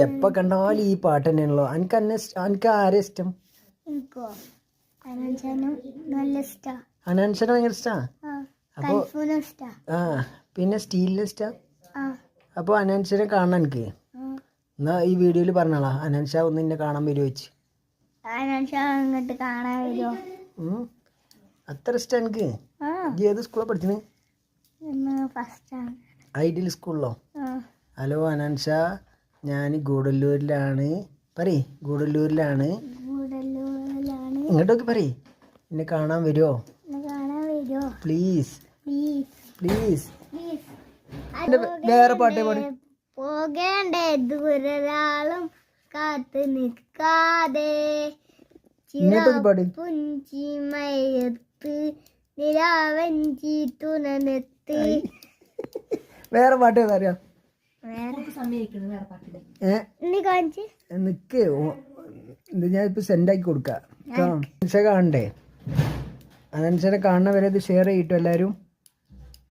എപ്പ കണ്ടാലും ഈ പാട്ട് തന്നെയാണല്ലോ. എനിക്ക് ആരെ ഇഷ്ടം? അനാൻഷനെ ഭയങ്കര ഇഷ്ടാ. അപ്പൊ പിന്നെ സ്റ്റീലിനെ ഇഷ്ടാ. അപ്പൊ അനാൻഷനെ കാണാൻ എനിക്ക് എന്നാ ഈ വീഡിയോയിൽ പറഞ്ഞോളാ, അനാൻഷ ഒന്ന് എന്നെ കാണാൻ വരുമോ വെച്ച്. അത്ര ഇഷ്ടം എനിക്ക്. ഏത് സ്കൂളിൽ പഠിച്ചത്? ഐഡിയൽ സ്കൂളിലോ? ഹലോ അനാൻഷ, ഞാൻ ഗൂഡല്ലൂരിലാണ്. പറയ് ഗൂഡല്ലൂരിലാണ്. ഇങ്ങോട്ടൊക്കെ പറയ്, എന്നെ കാണാൻ വരുമോ പ്ലീസ് പ്ലീസ്. വേറെ പാട്ടേ പാടി. പോകേണ്ടേ ദൂരൊരാളും കാത്തു നിൽക്കാതെ പുഞ്ചിമയത്ത് നിലാവഞ്ചി തുണനെത്ത്. വേറെ പാട്ട് ഏതാ അറിയാം? നിക്ക്, ഞാൻ ഇപ്പൊ സെൻഡാക്കി കൊടുക്കാം. കാണണ്ടേ? അനൻഷനെ കാണുന്ന വരെ ഇത് ഷെയർ ചെയ്തിട്ടോ എല്ലാവരും.